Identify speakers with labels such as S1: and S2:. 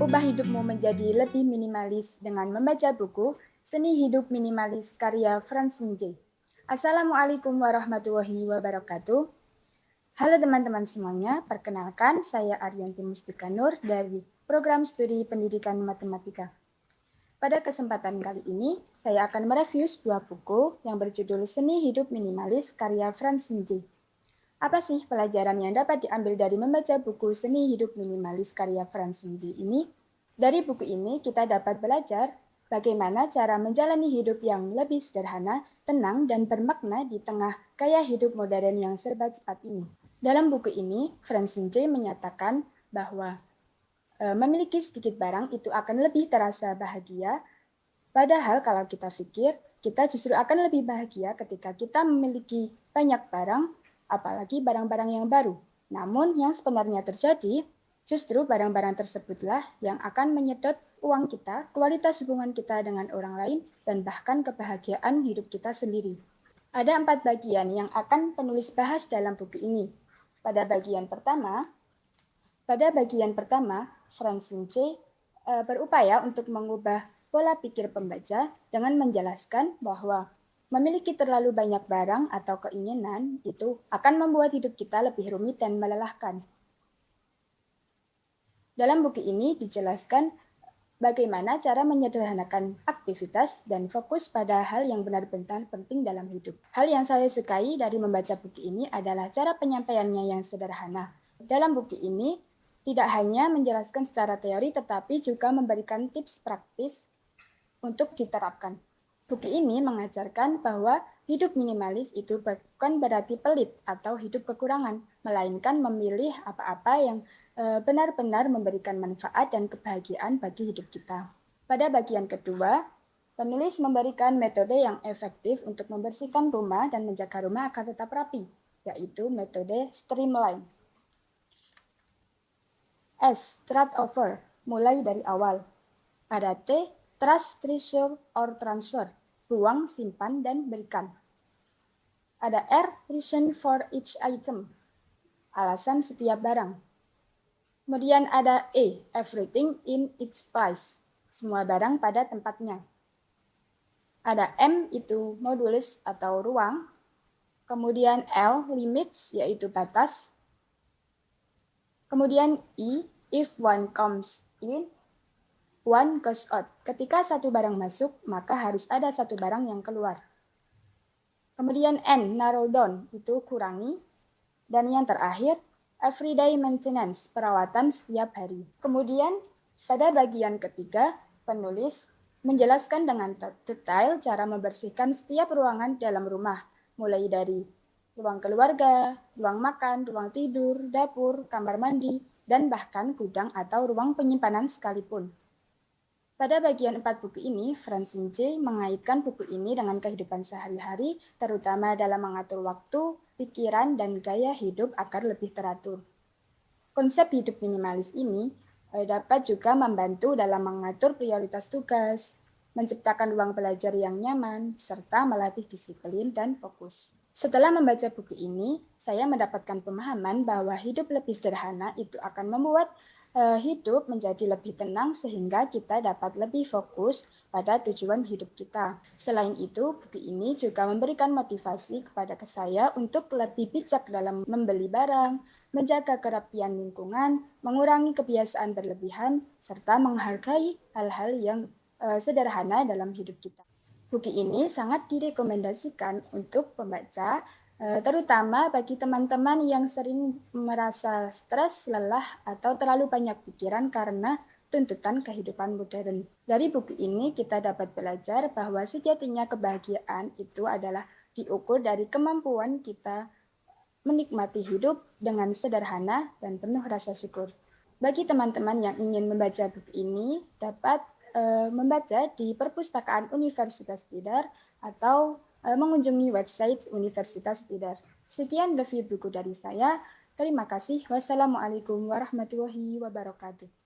S1: Ubah hidupmu menjadi lebih minimalis dengan membaca buku Seni Hidup Minimalis karya Francine J. Assalamualaikum warahmatullahi wabarakatuh. Halo teman-teman semuanya, perkenalkan saya Ariyanti Mustika Nur dari Program Studi Pendidikan Matematika. Pada kesempatan kali ini, saya akan mereview sebuah buku yang berjudul Seni Hidup Minimalis karya Francine J. Apa sih pelajaran yang dapat diambil dari membaca buku Seni Hidup Minimalis karya Francine J ini? Dari buku ini kita dapat belajar bagaimana cara menjalani hidup yang lebih sederhana, tenang, dan bermakna di tengah gaya hidup modern yang serba cepat ini. Dalam buku ini, Francine J menyatakan bahwa memiliki sedikit barang itu akan lebih terasa bahagia, padahal kalau kita pikir, kita justru akan lebih bahagia ketika kita memiliki banyak barang, apalagi barang-barang yang baru. Namun yang sebenarnya terjadi, justru barang-barang tersebutlah yang akan menyedot uang kita, kualitas hubungan kita dengan orang lain, dan bahkan kebahagiaan hidup kita sendiri. Ada 4 bagian yang akan penulis bahas dalam buku ini. Pada bagian pertama, Francine J berupaya untuk mengubah pola pikir pembaca dengan menjelaskan bahwa memiliki terlalu banyak barang atau keinginan itu akan membuat hidup kita lebih rumit dan melelahkan. Dalam buku ini dijelaskan bagaimana cara menyederhanakan aktivitas dan fokus pada hal yang benar-benar penting dalam hidup. Hal yang saya sukai dari membaca buku ini adalah cara penyampaiannya yang sederhana. Dalam buku ini tidak hanya menjelaskan secara teori tetapi juga memberikan tips praktis untuk diterapkan. Buku ini mengajarkan bahwa hidup minimalis itu bukan berarti pelit atau hidup kekurangan, melainkan memilih apa-apa yang benar-benar memberikan manfaat dan kebahagiaan bagi hidup kita. Pada bagian kedua, penulis memberikan metode yang efektif untuk membersihkan rumah dan menjaga rumah agar tetap rapi, yaitu metode streamline. S. Start over, mulai dari awal. Ada T. Trust, treasure, or transfer, buang, simpan, dan berikan. Ada R. Reason for each item, alasan setiap barang. Kemudian ada E. Everything in its place, semua barang pada tempatnya. Ada M itu modulus atau ruang. Kemudian L. Limits, yaitu batas. Kemudian I. If one comes in, one goes out. Ketika satu barang masuk, maka harus ada satu barang yang keluar. Kemudian N, narrow down, itu kurangi. Dan yang terakhir, everyday maintenance, perawatan setiap hari. Kemudian, pada bagian ketiga, penulis menjelaskan dengan detail cara membersihkan setiap ruangan dalam rumah, mulai dari ruang keluarga, ruang makan, ruang tidur, dapur, kamar mandi, dan bahkan gudang atau ruang penyimpanan sekalipun. Pada bagian 4 buku ini, Francine J mengaitkan buku ini dengan kehidupan sehari-hari, terutama dalam mengatur waktu, pikiran, dan gaya hidup agar lebih teratur. Konsep hidup minimalis ini dapat juga membantu dalam mengatur prioritas tugas, menciptakan ruang belajar yang nyaman, serta melatih disiplin dan fokus. Setelah membaca buku ini, saya mendapatkan pemahaman bahwa hidup lebih sederhana itu akan membuat hidup menjadi lebih tenang sehingga kita dapat lebih fokus pada tujuan hidup kita. Selain itu, buku ini juga memberikan motivasi kepada saya untuk lebih bijak dalam membeli barang, menjaga kerapian lingkungan, mengurangi kebiasaan berlebihan, serta menghargai hal-hal yang sederhana dalam hidup kita. Buku ini sangat direkomendasikan untuk pembaca, terutama bagi teman-teman yang sering merasa stres, lelah, atau terlalu banyak pikiran karena tuntutan kehidupan modern. Dari buku ini kita dapat belajar bahwa sejatinya kebahagiaan itu adalah diukur dari kemampuan kita menikmati hidup dengan sederhana dan penuh rasa syukur. Bagi teman-teman yang ingin membaca buku ini, dapat membaca di Perpustakaan Universitas Tidar atau mengunjungi website Universitas Tidar. Sekian review buku dari saya. Terima kasih. Wassalamualaikum warahmatullahi wabarakatuh.